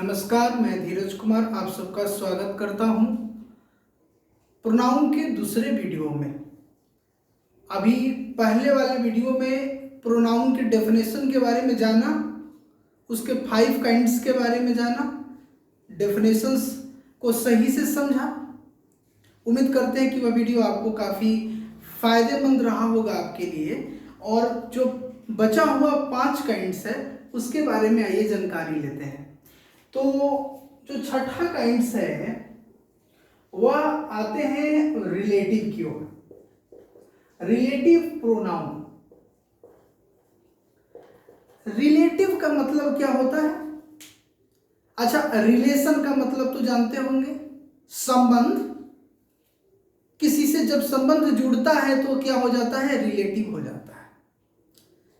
नमस्कार, मैं धीरज कुमार आप सबका स्वागत करता हूं प्रोनाउन के दूसरे वीडियो में। अभी पहले वाले वीडियो में प्रोनाउन के डेफिनेशन के बारे में जाना, उसके 5 काइंड्स के बारे में जाना, डेफिनेशंस को सही से समझा। उम्मीद करते हैं कि वह वीडियो आपको काफ़ी फायदेमंद रहा होगा आपके लिए। और जो बचा हुआ 5 काइंड्स है उसके बारे में आइए जानकारी लेते हैं। तो जो छठा काइंड्स है वह आते हैं रिलेटिव की ओर। Relative pronoun. रिलेटिव का मतलब क्या होता है? अच्छा, रिलेशन का मतलब तो जानते होंगे, संबंध। किसी से जब संबंध जुड़ता है तो क्या हो जाता है? रिलेटिव हो जाता है।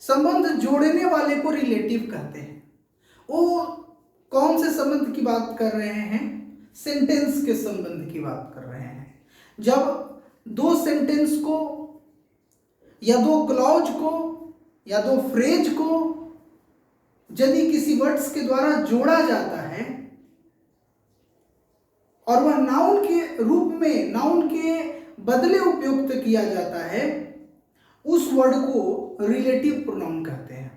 संबंध जोड़ने वाले को रिलेटिव कहते हैं। वो कौन से संबंध की बात कर रहे हैं? सेंटेंस के संबंध की बात कर रहे हैं। जब दो सेंटेंस को या दो क्लॉज को या दो फ्रेज को यदि किसी वर्ड्स के द्वारा जोड़ा जाता है और वह नाउन के रूप में, नाउन के बदले उपयुक्त किया जाता है, उस वर्ड को रिलेटिव प्रोनाउन कहते हैं।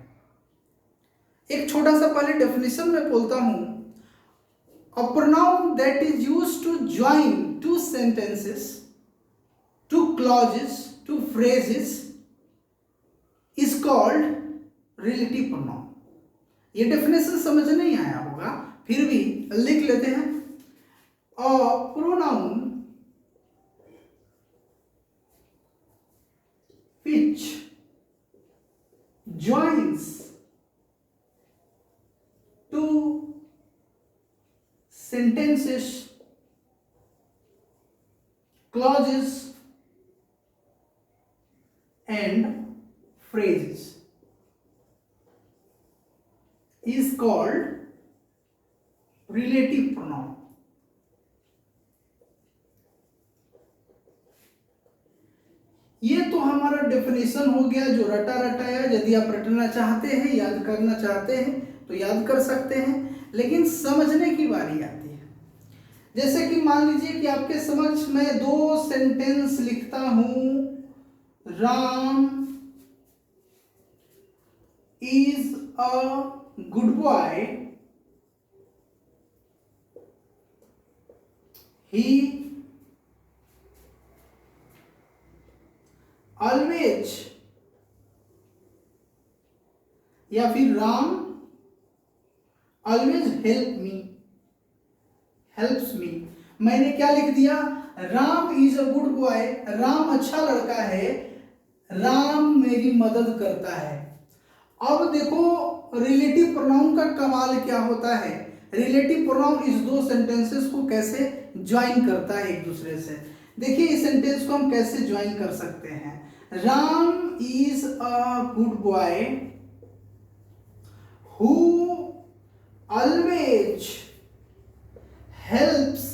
एक छोटा सा पहले डेफिनेशन में बोलता हूं। A pronoun that is used to join two sentences, two clauses, two phrases is called relative pronoun. ये डेफिनेशन समझ नहीं आया होगा, फिर भी लिख लेते हैं। A pronoun which joins two sentences, clauses and phrases is called relative pronoun. ये तो हमारा डेफिनेशन हो गया जो रटा रटाया। यदि आप रटना चाहते हैं, याद करना चाहते हैं तो याद कर सकते हैं, लेकिन समझने की बारी आती है। जैसे कि मान लीजिए कि आपके समक्ष मैं 2 सेंटेंस लिखता हूं। Ram is a good boy, he always, या फिर Ram always help me, helps me. मैंने क्या लिख दिया? Ram is a good boy, Ram अच्छा लड़का है, राम मेरी मदद करता है। अब देखो रिलेटिव प्रोनाउन का कमाल क्या होता है। रिलेटिव प्रोनाउन इस 2 सेंटेंसेस को कैसे ज्वाइन करता है एक दूसरे से। देखिए इस सेंटेंस को हम कैसे ज्वाइन कर सकते हैं। Ram is a good boy who always helps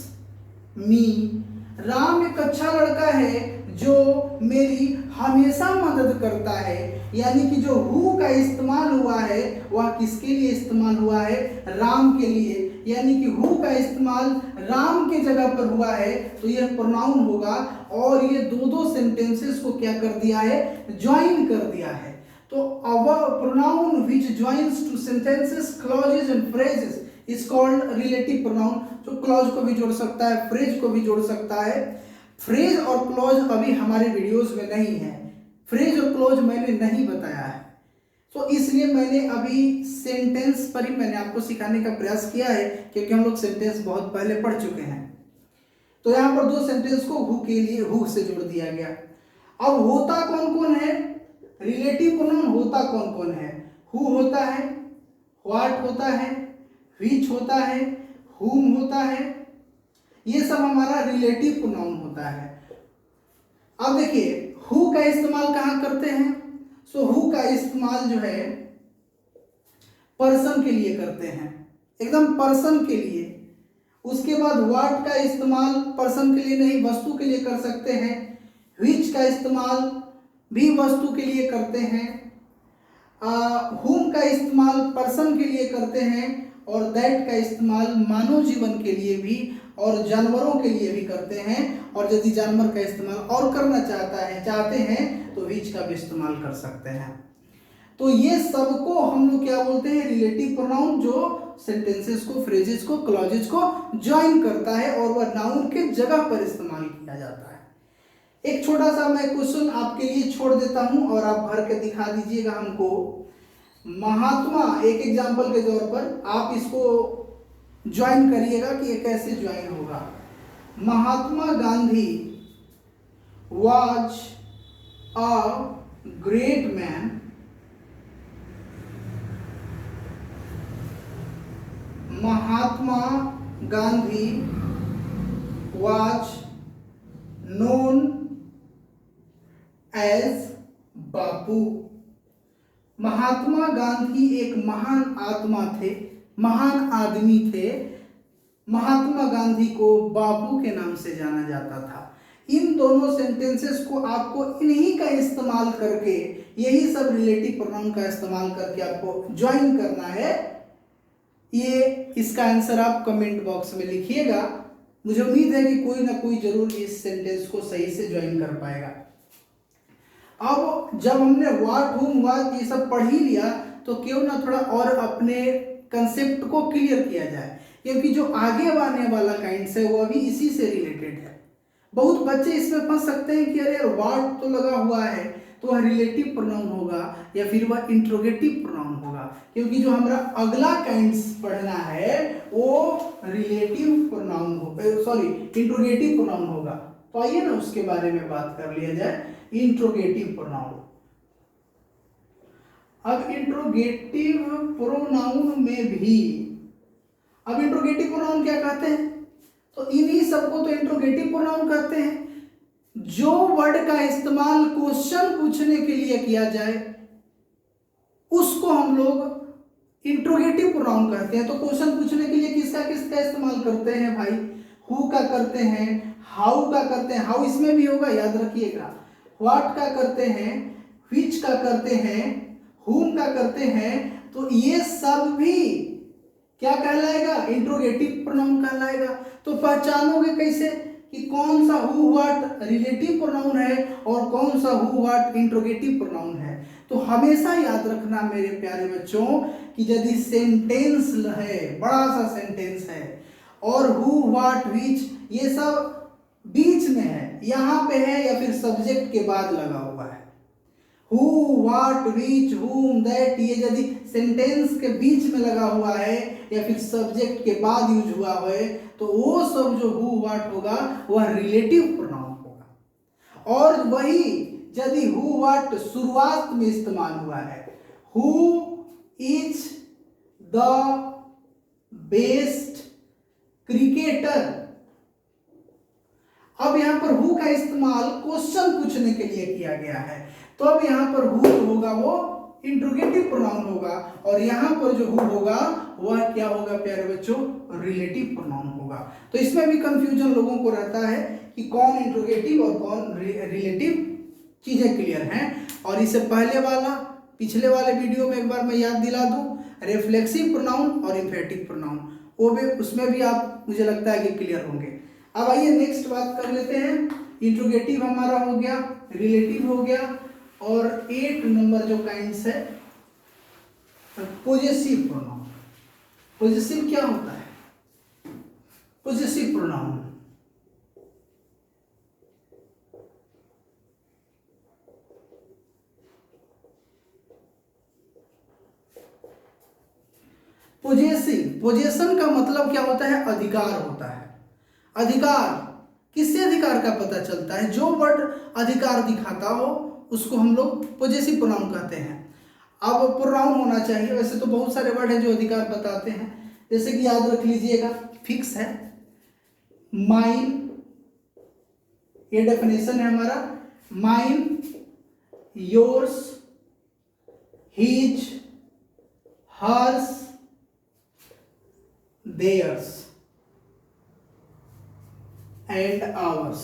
me. Ram एक अच्छा लड़का है जो मेरी हमेशा मदद करता है। यानी कि जो हु का इस्तेमाल हुआ है वह किसके लिए इस्तेमाल हुआ है? राम के लिए। यानी कि हु का इस्तेमाल राम के जगह पर हुआ है तो यह प्रोनाउन होगा। और ये 2 सेंटेंसेस को क्या कर दिया है? ज्वाइन कर दिया है। तो our pronoun which joins two sentences, clauses and phrases is called relative pronoun. जो क्लॉज को भी जोड़ सकता है, फ्रेज को भी जोड़ सकता है। फ्रेज और क्लॉज अभी हमारे वीडियोस में नहीं है। फ्रेज और क्लॉज मैंने नहीं बताया है, तो इसलिए मैंने अभी सेंटेंस पर ही मैंने आपको सिखाने का प्रयास किया है, क्योंकि हम लोग सेंटेंस बहुत पहले पढ़ चुके हैं। तो यहाँ पर 2 सेंटेंस को हु के लिए हु से जोड़ दिया गया। अब होता कौन कौन है? रिलेटिव प्रोनाउन होता कौन कौन है? हु होता है, व्हाट होता है, व्हिच होता है, whom होता है। ये सब हमारा रिलेटिव प्रोनाउन होता है। अब देखिए हु का इस्तेमाल कहाँ करते हैं? सो हु का इस्तेमाल जो है पर्सन के लिए करते हैं, एकदम पर्सन के लिए। उसके बाद व्हाट का इस्तेमाल पर्सन के लिए नहीं, वस्तु के लिए कर सकते हैं। व्हिच का इस्तेमाल भी वस्तु के लिए करते हैं। whom का इस्तेमाल पर्सन के लिए करते हैं और दैट का इस्तेमाल मानव जीवन के लिए भी और जानवरों के लिए भी करते हैं, और यदि जानवर का इस्तेमाल और करना चाहते हैं तो विच का भी इस्तेमाल कर सकते हैं। तो ये सबको हम लोग क्या बोलते हैं, रिलेटिव प्रोनाउन, जो सेंटेंसेस को, फ्रेजेस को, क्लॉजेस को ज्वाइन करता है और वह नाउन के जगह पर इस्तेमाल किया जाता है। एक छोटा सा मैं क्वेश्चन आपके लिए छोड़ देता हूं और आप भर के दिखा दीजिएगा हमको। महात्मा, एक एग्जांपल के तौर पर आप इसको ज्वाइन करिएगा कि ये कैसे ज्वाइन होगा। Mahatma Gandhi was a great man Mahatma Gandhi was known as बापू। महात्मा गांधी एक महान आत्मा थे, महान आदमी थे। महात्मा गांधी को बापू के नाम से जाना जाता था। इन दोनों सेंटेंसेस को आपको इन्हीं का इस्तेमाल करके, यही सब रिलेटिव प्रोनाउन का इस्तेमाल करके आपको ज्वाइन करना है। ये इसका आंसर आप कमेंट बॉक्स में लिखिएगा। मुझे उम्मीद है कि कोई ना कोई जरूर इस सेंटेंस को सही से ज्वाइन कर पाएगा। अब जब हमने व्हाट, हुम, व्हाट ये सब पढ़ ही लिया, तो क्यों ना थोड़ा और अपने कंसेप्ट को क्लियर किया जाए, क्योंकि जो आगे आने वाला काइंड्स है वो अभी इसी से रिलेटेड है। बहुत बच्चे इसमें फंस सकते हैं कि अरे यार व्हाट तो लगा हुआ है तो वह रिलेटिव प्रोनाउन होगा या फिर वह इंट्रोगेटिव प्रोनाउन होगा, क्योंकि जो हमारा अगला काइंड्स पढ़ना है वो रिलेटिव प्रोनाउन होगा, सॉरी इंट्रोगेटिव प्रोनाउन होगा। तो आइए ना उसके बारे में बात कर लिया जाए, इंट्रोगेटिव प्रोनाउन। अब इंट्रोगेटिव प्रोनाउन में भी, अब इंट्रोगेटिव प्रोनाउन क्या कहते हैं, तो इन्हीं सबको तो इंट्रोगेटिव प्रोनाउन कहते हैं। जो वर्ड का इस्तेमाल क्वेश्चन पूछने के लिए किया जाए उसको हम लोग इंट्रोगेटिव प्रोनाउन कहते हैं। तो क्वेश्चन पूछने के लिए किसका किसका इस्तेमाल करते हैं भाई, हु का करते हैं, हाउ का करते हैं, हाउ इसमें भी होगा याद रखिएगा, व्हाट का करते हैं, व्हिच का करते हैं, हुम का करते हैं। तो ये सब भी क्या कहलाएगा, इंट्रोगेटिव प्रोनाउन कहलाएगा। तो पहचानोगे कैसे कि कौन सा हु व्हाट रिलेटिव प्रोनाउन है और कौन सा हु व्हाट इंट्रोगेटिव प्रोनाउन है। तो हमेशा याद रखना मेरे प्यारे बच्चों कि यदि सेंटेंस है, बड़ा सा सेंटेंस है और हु व्हाट व्हिच ये सब बीच में है, यहाँ पे है या फिर सब्जेक्ट के बाद लगा हुआ है, हु व्हाट व्हिच हुम दैट, ये यदि सेंटेंस के बीच में लगा हुआ है या फिर सब्जेक्ट के बाद यूज हुआ है, तो वो सब जो हु व्हाट होगा वह रिलेटिव प्रोनाउन होगा। और वही यदि हु व्हाट शुरुआत में इस्तेमाल हुआ है, who is the best cricketer, अब यहां पर हु का इस्तेमाल क्वेश्चन पूछने के लिए किया गया है, तो अब यहां पर हु होगा वो इंट्रोगेटिव प्रोनाउन होगा, और यहां पर जो हु होगा वह क्या होगा प्यारे बच्चों, रिलेटिव प्रोनाउन होगा। तो इसमें भी कंफ्यूजन लोगों को रहता है कि कौन इंट्रोगेटिव और कौन रिलेटिव, चीजें क्लियर हैं। और इससे पहले वाला, पिछले वाले वीडियो में एक बार मैं याद दिला दूं, रिफ्लेक्सिव प्रोनाउन और इंफेटिव प्रोनाउन, वो भी, उसमें भी आप, मुझे लगता है कि क्लियर होंगे। अब आइए नेक्स्ट बात कर लेते हैं। इंट्रोगेटिव हमारा हो गया, रिलेटिव हो गया, और 8 नंबर जो काइंड्स है पोजेसिव प्रोनाउन। पोजेसिव क्या होता है, पोजेसिव प्रोनाउन पोजेसिव, पोजेशन का मतलब क्या होता है, अधिकार होता है। अधिकार, किससे अधिकार का पता चलता है, जो वर्ड अधिकार दिखाता हो उसको हम लोग पोजेसिव प्रोनाउन कहते हैं। अब प्रोनाउन होना चाहिए, वैसे तो बहुत सारे वर्ड हैं जो अधिकार बताते हैं, जैसे कि याद रख लीजिएगा, फिक्स है, माइन, ये डेफिनेशन है हमारा, mine, yours, his, hers, theirs and ours।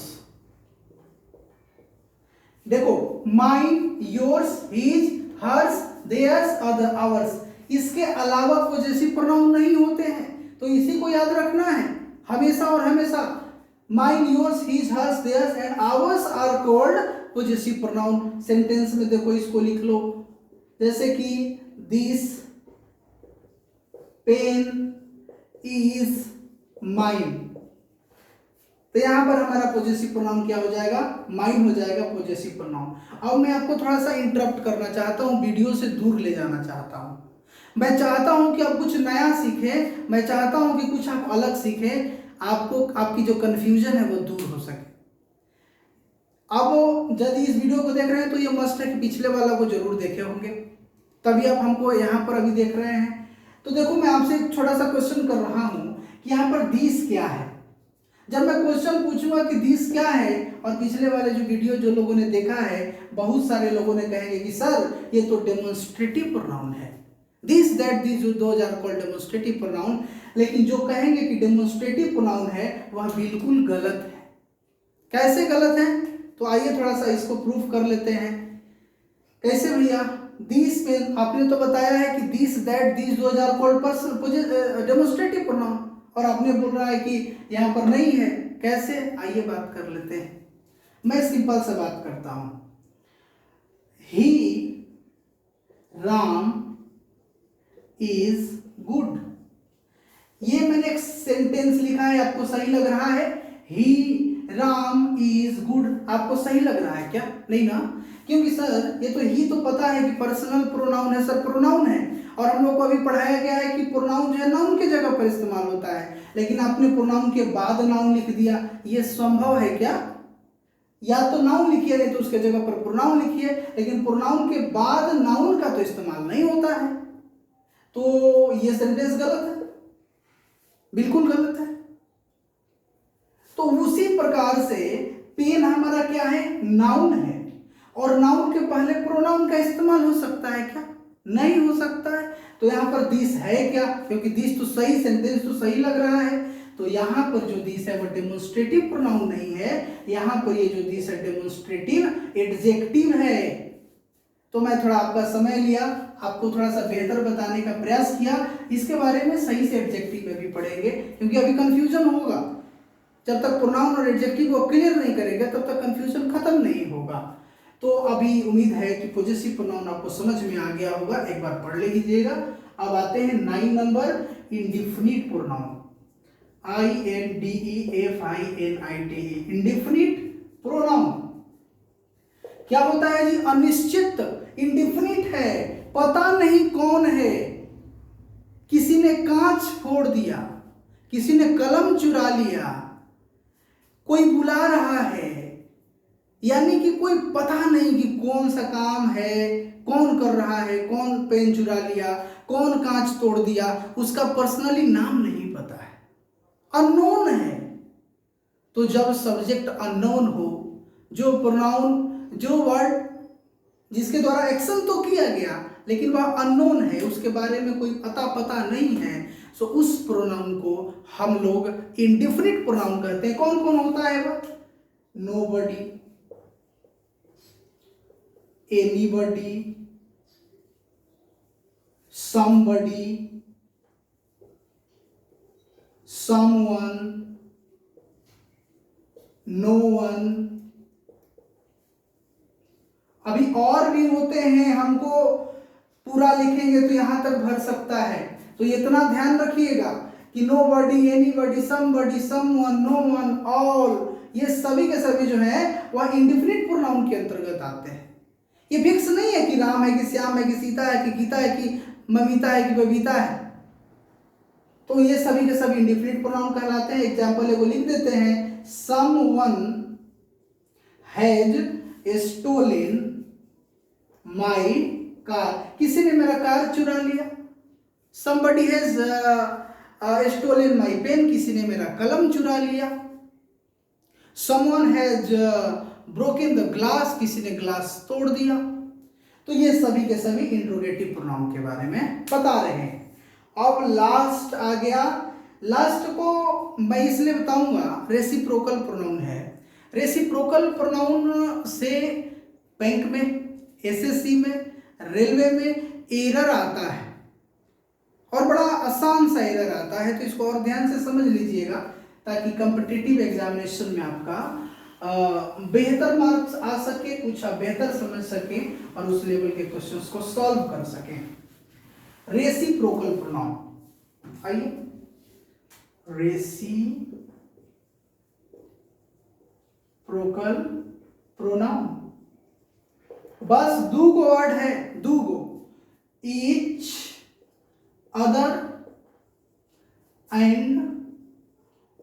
देखो, mine, yours, his, hers, theirs और ours, इसके अलावा पॉजेसिव प्रोनाउन नहीं होते हैं, तो इसी को याद रखना है हमेशा और हमेशा। Mine, yours, his, hers, theirs and ours are called possessive pronoun. Sentence में देखो इसको लिख लो, जैसे कि दिस पेन इज माइन, तो यहां पर हमारा पॉजेसिव प्रोनाउन क्या हो जाएगा, माइन हो जाएगा पॉजेसिव प्रोनाउन। अब मैं आपको थोड़ा सा इंटरप्ट करना चाहता हूं, वीडियो से दूर ले जाना चाहता हूं। मैं चाहता हूं कि आप कुछ नया सीखें, मैं चाहता हूं कि कुछ आप अलग सीखें, आपको आपकी जो कंफ्यूजन है वो दूर हो सके। अब यदि इस वीडियो को देख रहे हैं तो ये मस्ट है कि पिछले वाला को जरूर देखे होंगे, तभी आप हमको यहाँ पर अभी देख रहे हैं। तो देखो मैं आपसे एक छोटा सा क्वेश्चन कर रहा हूँ कि यहाँ पर दिस क्या है। जब मैं क्वेश्चन पूछूंगा कि दिस क्या है, और पिछले वाले जो वीडियो जो लोगों ने देखा है, बहुत सारे लोगों ने कहेंगे कि सर ये तो डेमोन्स्ट्रेटिव प्रोनाउन है, this that this those are called demonstrative pronoun. लेकिन जो कहेंगे कि डेमोन्स्ट्रेटिव प्रोनाउन है वह बिल्कुल गलत है। कैसे गलत है, तो आइए थोड़ा सा इसको प्रूफ कर लेते हैं। कैसे भैया, दिस में आपने तो बताया है कि this that this those are called demonstrative pronoun, और आपने बोल रहा है कि यहाँ पर नहीं है। कैसे, आइए बात कर लेते हैं। मैं सिंपल से बात करता हूं। ही राम इज गुड, ये मैंने एक सेंटेंस लिखा है, आपको सही लग रहा है? ही राम इज गुड, आपको सही लग रहा है क्या? नहीं ना, क्योंकि सर ये तो ही तो पता है कि पर्सनल प्रोनाउन है, सर प्रोनाउन है, और हम लोग को अभी पढ़ाया गया है कि प्रोनाउन जो है नाउन के जगह पर इस्तेमाल होता है। लेकिन आपने प्रोनाउन के बाद नाउन लिख दिया, ये संभव है क्या? या तो नाउन लिखिए नहीं तो उसके जगह पर प्रोनाउन लिखिए, लेकिन प्रोनाउन के बाद नाउन का तो इस्तेमाल नहीं होता है, तो ये सेंटेंस गलत है, बिल्कुल गलत है। तो उसी प्रकार से पेन हमारा क्या है, नाउन है, और नाउन के पहले प्रोनाउन का इस्तेमाल हो सकता है क्या? नहीं हो सकता है। तो यहाँ पर दिस है क्या, क्योंकि दिस तो सही, सेंटेंस तो सही लग रहा है, तो यहाँ पर जो दिस है वो डेमोन्स्ट्रेटिव प्रोनाउन नहीं है, यहाँ पर ये जो दिस है डेमोन्स्ट्रेटिव एडजेक्टिव है। तो मैं थोड़ा आपका समय लिया, आपको थोड़ा सा बेहतर बताने का प्रयास किया। इसके बारे में सही से एडजेक्टिव में भी पढ़ेंगे, क्योंकि अभी कंफ्यूजन होगा। जब तक प्रोनाउन और एडजेक्टिव को क्लियर नहीं करेंगे तब तक कंफ्यूजन खत्म नहीं होगा। तो अभी उम्मीद है कि पॉजेसिव प्रोनाउन आपको समझ में आ गया होगा, एक बार पढ़ लीजिएगा। अब आते हैं 9 number, indefinite pronoun, INDEFINIT, indefinite pronoun क्या होता है जी? अनिश्चित, इंडिफिनिट है, पता नहीं कौन है। किसी ने कांच फोड़ दिया, किसी ने कलम चुरा लिया, कोई बुला रहा है, यानी कि कोई पता नहीं कि कौन सा काम है, कौन कर रहा है, कौन पेन चुरा लिया, कौन कांच तोड़ दिया, उसका पर्सनली नाम नहीं पता है, अननोन है। तो जब सब्जेक्ट अननोन हो, जो प्रोनाउन, जो वर्ड जिसके द्वारा एक्शन तो किया गया लेकिन वह अननोन है, उसके बारे में कोई पता नहीं है, सो उस प्रोनाउन को हम लोग इंडिफिनिट प्रोनाउन कहते हैं। कौन कौन होता है वह? Nobody, anybody, somebody, someone, no one. अभी और भी होते हैं, हमको पूरा लिखेंगे तो यहां तक भर सकता है, तो इतना ध्यान रखिएगा कि nobody, anybody, somebody, someone, no one, all, ये सभी के सभी जो है वह इंडिफिनिट प्रोनाउन के अंतर्गत आते हैं। ये फिक्स नहीं है कि राम है कि श्याम है कि सीता है कि गीता है कि ममिता है कि बबीता है, तो ये सभी के सभी इंडिफिनिट प्रोनाउन कहलाते हैं। एग्जाम्पल एगो लिख देते हैं, someone has stolen my car, किसी ने मेरा कार चुरा लिया। somebody has stolen my pen, किसी ने मेरा कलम चुरा लिया। someone has broken the glass, किसी ने ग्लास तोड़ दिया। तो ये सभी के सभी इंट्रोगेटिव प्रोनाउन के बारे में बता रहे हैं। अब लास्ट आ गया, लास्ट को मैं इसलिए बताऊंगा, रेसिप्रोकल प्रोनाउन है। रेसिप्रोकल प्रोनाउन से बैंक में, एसएससी में, रेलवे में एरर आता है। और बड़ा आसान सा एरर आता है, तो इसको और ध्यान से समझ लीजिएगा ताकि कॉम्पिटिटिव एग्जामिनेशन में आपका बेहतर मार्क्स आ सके, कुछ आप बेहतर समझ सकें और उस लेवल के क्वेश्चंस को सॉल्व कर सकें। रेसिप्रोकल प्रोनाउन, आइए रेसिप्रोकल प्रोनाउन, बस दूगो वर्ड है, दूगो, each other and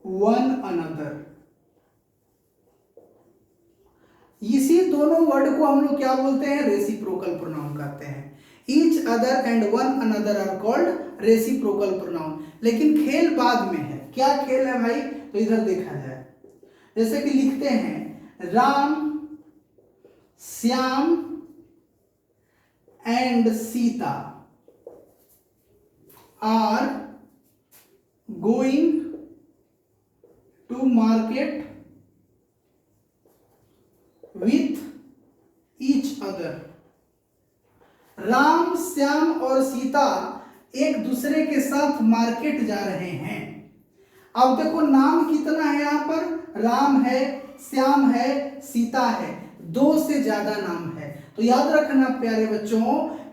one another. इसी दोनों वर्ड को हम लोग क्या बोलते हैं? रेसिप्रोकल प्रोनाउन कहते हैं। Each other and one another are called reciprocal pronoun. लेकिन खेल बाद में है। क्या खेल है भाई? तो इधर देखा जाए, जैसे कि लिखते हैं Ram, Shyam and Sita are going to market with each other. Ram, Shyam और सीता एक दूसरे के साथ मार्केट जा रहे हैं। अब देखो नाम कितना है यहाँ पर? राम है, श्याम है, सीता है, दो से ज्यादा नाम है। तो याद रखना प्यारे बच्चों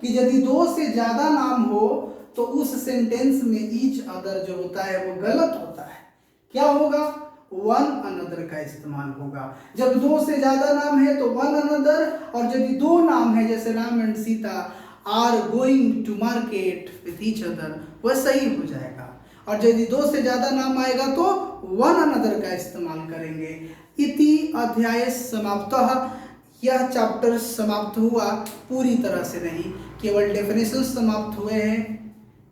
कि यदि दो से ज्यादा नाम हो तो उस सेंटेंस में ईच अदर जो होता है वो गलत होता है। क्या होगा? वन अनदर का इस्तेमाल होगा। जब दो से ज्यादा नाम है तो वन अनदर, और यदि दो नाम है जैसे Ram and Sita are going to market with each other, वह सही हो जाएगा। और यदि दो से ज्यादा नाम आएगा तो वन अनदर का इस्तेमाल करेंगे। इति अध्याय समाप्तः। यह चैप्टर समाप्त हुआ, पूरी तरह से नहीं, केवल डेफिनेशन समाप्त हुए हैं।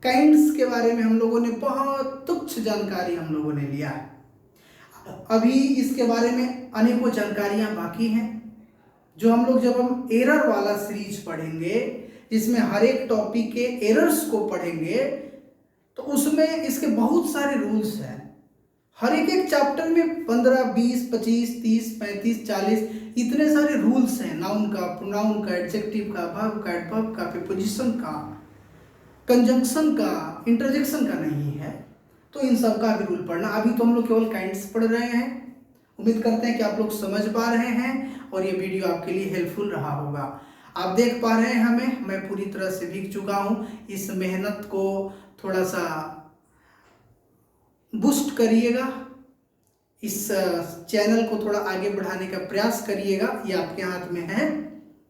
काइंड्स के बारे में हम लोगों ने बहुत तुच्छ जानकारी हम लोगों ने लिया है। अभी इसके बारे में अनेकों जानकारियां बाकी हैं, जो हम लोग जब हम एरर वाला सीरीज पढ़ेंगे, जिसमें हर एक टॉपिक के एरर्स को पढ़ेंगे, तो उसमें इसके बहुत सारे रूल्स हैं। हर एक चैप्टर में 15, 20, 25, 30, 35, 40 इतने सारे रूल्स हैं। नाउन का, प्रोनाउन का, एडजेक्टिव का, वर्ब का, एडवर्ब का, प्रीपोजिशन का, कंजंक्शन का, इंटरजेक्शन का नहीं है। तो इन सब का भी रूल पढ़ना। अभी तो हम लोग केवल काइंड्स पढ़ रहे हैं। उम्मीद करते हैं कि आप लोग समझ पा रहे हैं और ये वीडियो आपके लिए हेल्पफुल रहा होगा। आप देख पा रहे हैं हमें, मैं पूरी तरह से भीग चुका हूँ। इस मेहनत को थोड़ा सा बूस्ट करिएगा, इस चैनल को थोड़ा आगे बढ़ाने का प्रयास करिएगा। ये आपके हाथ में है,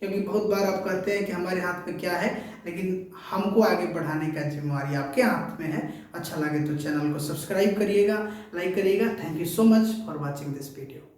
क्योंकि बहुत बार आप कहते हैं कि हमारे हाथ में क्या है, लेकिन हमको आगे बढ़ाने का जिम्मेवारी आपके हाथ में है। अच्छा लगे तो चैनल को सब्सक्राइब करिएगा, लाइक करिएगा। Thank you so much for watching this video.